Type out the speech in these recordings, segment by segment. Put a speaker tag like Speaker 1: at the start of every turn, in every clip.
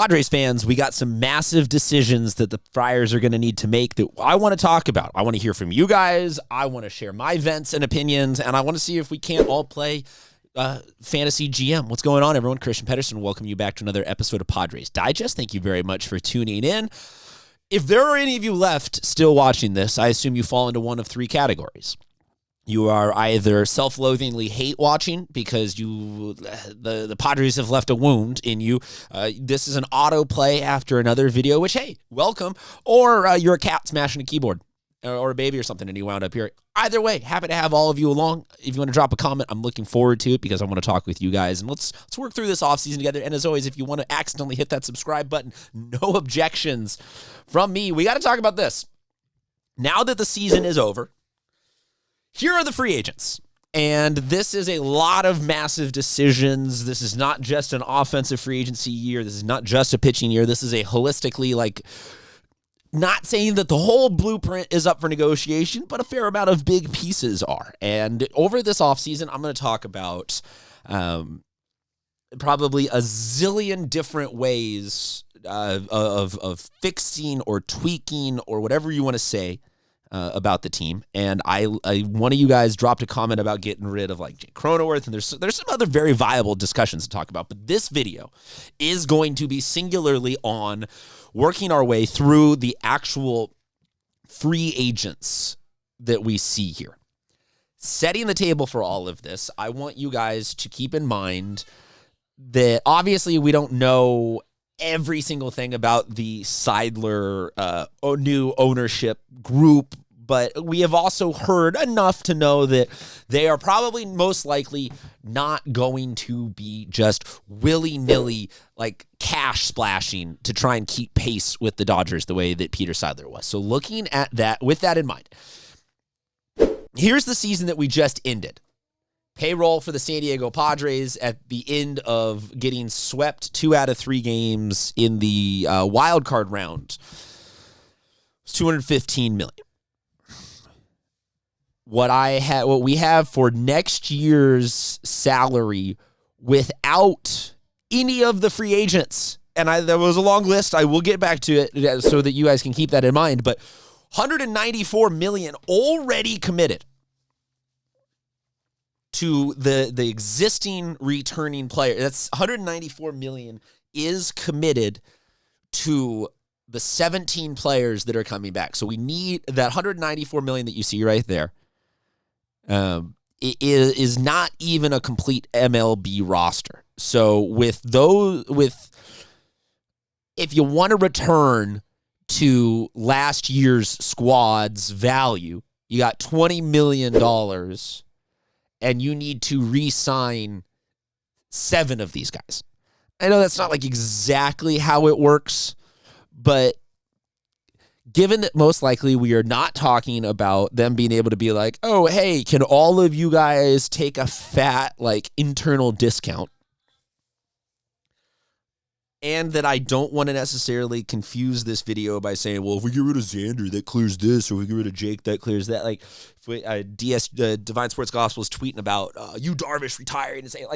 Speaker 1: Padres fans, we got some massive decisions that the Friars are going to need to make that I want to talk about. I want to hear from you guys. I want to share my vents and opinions, and I want to see if we can't all play fantasy GM. What's going on, everyone? Christian Pedersen, welcome you back to another episode of Padres Digest. Thank you very much for tuning in. If there are any of you left still watching this, I assume you fall into one of three categories. You are either self-loathingly hate watching because the Padres have left a wound in you. This is an autoplay after another video, which, hey, welcome. Or you're a cat smashing a keyboard or a baby or something and you wound up here. Either way, happy to have all of you along. If you want to drop a comment, I'm looking forward to it because I want to talk with you guys. And let's work through this offseason together. And as always, if you want to accidentally hit that subscribe button, no objections from me. We got to talk about this. Now that the season is over, here are the free agents, and this is a lot of massive decisions. This is not just an offensive free agency year. This is not just a pitching year. This is a holistically, not saying that the whole blueprint is up for negotiation, but a fair amount of big pieces are. And over this offseason, I'm going to talk about probably a zillion different ways of fixing or tweaking or whatever you want to say about the team. And one of you guys dropped a comment about getting rid of Jake Cronenworth, and there's some other very viable discussions to talk about. But this video is going to be singularly on working our way through the actual free agents that we see here. Setting the table for all of this, I want you guys to keep in mind that obviously we don't know every single thing about the Seidler new ownership group, but we have also heard enough to know that they are probably most likely not going to be just willy-nilly cash splashing to try and keep pace with the Dodgers the way that Peter Seidler was. So looking at that, with that in mind, here's the season that we just ended. Payroll for the San Diego Padres at the end of getting swept 2 out of 3 games in the wild card round was $215 million. What we have for next year's salary without any of the free agents, and there was a long list. I will get back to it so that you guys can keep that in mind. But $194 million already committed to the existing returning player. That's $194 million is committed to the 17 players that are coming back. So we need that $194 million that you see right there. It is not even a complete MLB roster. So if you want to return to last year's squad's value, you got $20 million. And you need to re-sign 7 of these guys. I know that's not exactly how it works, but given that most likely we are not talking about them being able to be oh, hey, can all of you guys take a fat internal discount? And that I don't want to necessarily confuse this video by saying, well, if we get rid of Xander, that clears this, or if we get rid of Jake, that clears that. Divine Sports Gospel is tweeting about you Darvish retiring and saying,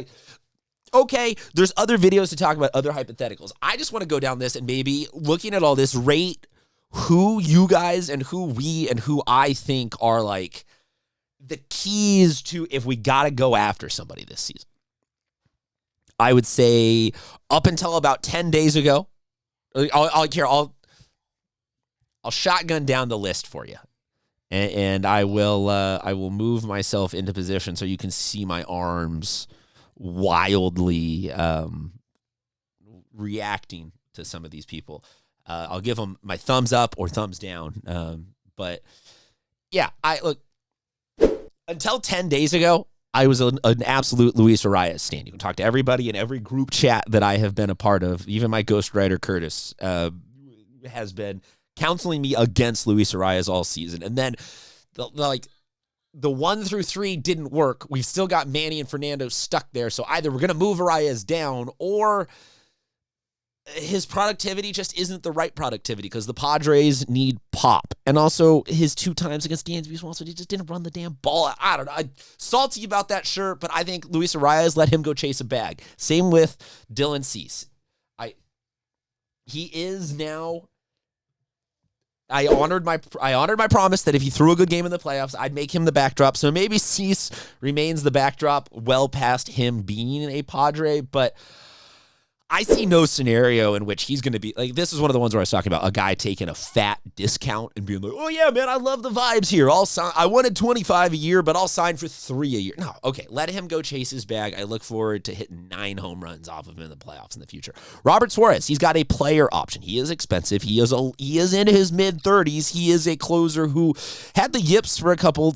Speaker 1: okay, there's other videos to talk about, other hypotheticals. I just want to go down this and maybe looking at all this, rate who you guys and who we and who I think are the keys to if we got to go after somebody this season. I would say up until about 10 days ago, I'll shotgun down the list for you, and I will move myself into position so you can see my arms wildly reacting to some of these people. I'll give them my thumbs up or thumbs down, but yeah, until 10 days ago, I was an absolute Luis Arraez stan. You can talk to everybody in every group chat that I have been a part of. Even my ghostwriter, Curtis, has been counseling me against Luis Arraez all season. And then, the 1 through 3 didn't work. We've still got Manny and Fernando stuck there. So either we're going to move Arraez down or his productivity just isn't the right productivity because the Padres need pop. And also his 2 times against Dansby Swanson, he just didn't run the damn ball. I don't know. I'm salty about that shirt, but I think Luis Arraez let him go chase a bag. Same with Dylan Cease. He is now. I honored my promise that if he threw a good game in the playoffs, I'd make him the backdrop. So maybe Cease remains the backdrop well past him being a Padre, but I see no scenario in which he's going to be like, this is one of the ones where I was talking about a guy taking a fat discount and being like, oh yeah, man, I love the vibes here. I wanted 25 a year, but I'll sign for 3 a year. No, okay. Let him go chase his bag. I look forward to hitting 9 home runs off of him in the playoffs in the future. Robert Suarez, he's got a player option. He is expensive. He is in his mid 30s. He is a closer who had the yips for a couple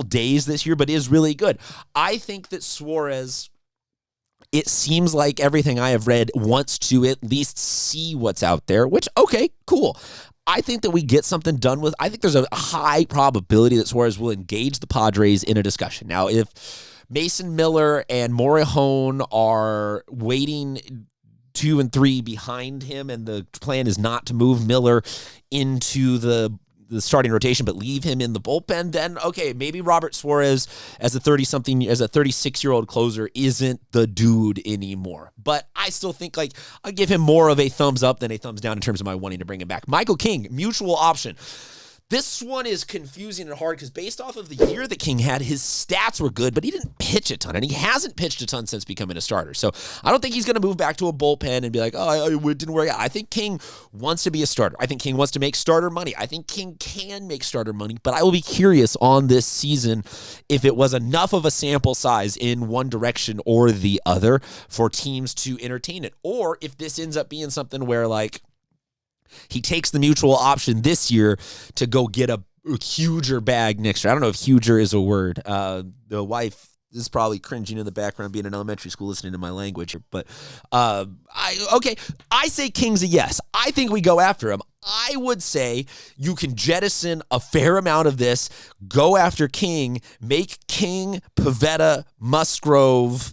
Speaker 1: days this year, but is really good. I think that Suarez, it seems like everything I have read wants to at least see what's out there, which, okay, cool. I think that we get something done with. I think there's a high probability that Suarez will engage the Padres in a discussion. Now, if Mason Miller and Morejon are waiting 2 and 3 behind him, and the plan is not to move Miller into the starting rotation, but leave him in the bullpen, then okay, maybe Robert Suarez as a 36-year-old closer isn't the dude anymore. But I still think like I give him more of a thumbs up than a thumbs down in terms of my wanting to bring him back. Michael King, mutual option. This one is confusing and hard because based off of the year that King had, his stats were good, but he didn't pitch a ton, and he hasn't pitched a ton since becoming a starter. So I don't think he's going to move back to a bullpen and be like, oh, it didn't work out. I think King wants to be a starter. I think King wants to make starter money. I think King can make starter money, but I will be curious on this season if it was enough of a sample size in one direction or the other for teams to entertain it, or if this ends up being something where like, he takes the mutual option this year to go get a huger bag next year. I don't know if huger is a word. The wife is probably cringing in the background being in elementary school listening to my language. But I say King's a yes. I think we go after him. I would say you can jettison a fair amount of this, go after King, make King, Pivetta, Musgrove,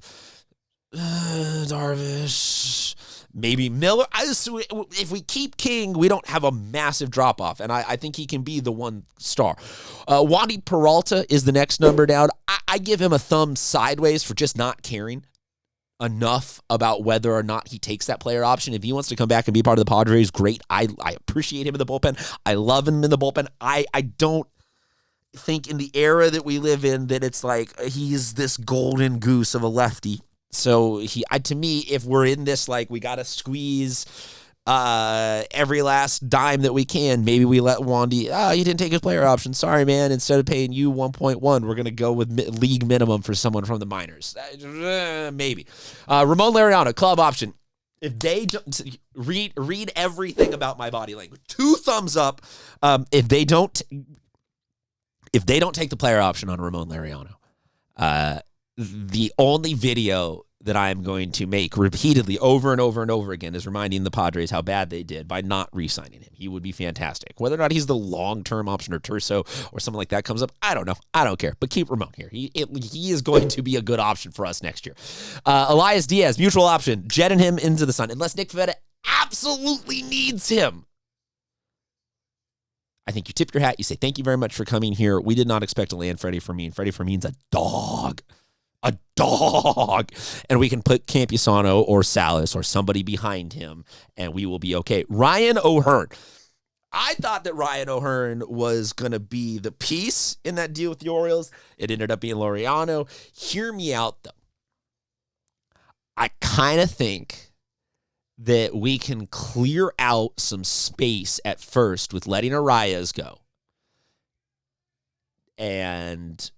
Speaker 1: Darvish, maybe Miller. If we keep King, we don't have a massive drop-off, and I think he can be the one star. Wandy Peralta is the next number down. I give him a thumb sideways for just not caring enough about whether or not he takes that player option. If he wants to come back and be part of the Padres, great. I appreciate him in the bullpen. I love him in the bullpen. I don't think in the era that we live in that it's like he's this golden goose of a lefty. So to me, if we're in this, like we got to squeeze every last dime that we can, maybe we let Wandy, he didn't take his player option. Sorry, man. Instead of paying you 1.1, we're going to go with league minimum for someone from the minors. Maybe. Ramon Laureano, club option. If they don't read everything about my body language, 2 thumbs up. If they don't take the player option on Ramon Laureano, the only video that I am going to make repeatedly over and over and over again is reminding the Padres how bad they did by not re-signing him. He would be fantastic. Whether or not he's the long-term option or Terso or something like that comes up, I don't know. I don't care. But keep Ramon here. He is going to be a good option for us next year. Elias Diaz, mutual option, jetting him into the sun. Unless Nick Pivetta absolutely needs him, I think you tip your hat. You say, thank you very much for coming here. We did not expect to land Freddie Fermin. Freddie Fermin's a dog. A dog. And we can put Campusano or Salas or somebody behind him, and we will be okay. Ryan O'Hearn. I thought that Ryan O'Hearn was going to be the piece in that deal with the Orioles. It ended up being Laureano. Hear me out, though. I kind of think that we can clear out some space at first with letting Arraez go and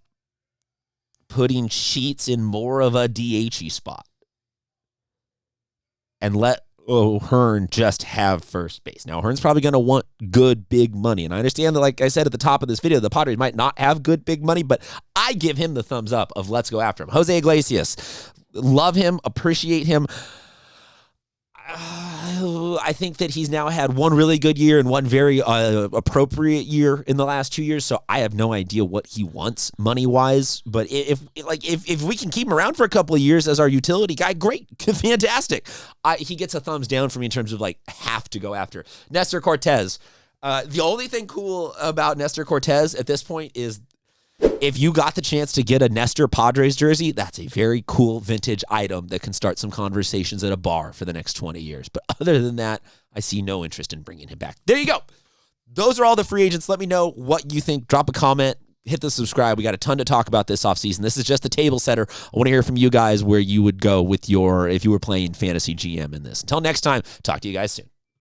Speaker 1: putting Sheets in more of a DH spot and let O'Hearn just have first base. Now, O'Hearn's probably going to want good, big money. And I understand that, like I said at the top of this video, the Padres might not have good, big money, but I give him the thumbs up of let's go after him. Jose Iglesias, love him, appreciate him. I think that he's now had one really good year and one very appropriate year in the last 2 years, so I have no idea what he wants money-wise. But if we can keep him around for a couple of years as our utility guy, great, fantastic. He gets a thumbs down for me in terms of like have to go after. Nestor Cortez. The only thing cool about Nestor Cortez at this point is if you got the chance to get a Nestor Padres jersey, that's a very cool vintage item that can start some conversations at a bar for the next 20 years. But other than that, I see no interest in bringing him back. There you go. Those are all the free agents. Let me know what you think. Drop a comment. Hit the subscribe. We got a ton to talk about this offseason. This is just a table setter. I want to hear from you guys where you would go with if you were playing fantasy GM in this. Until next time, talk to you guys soon.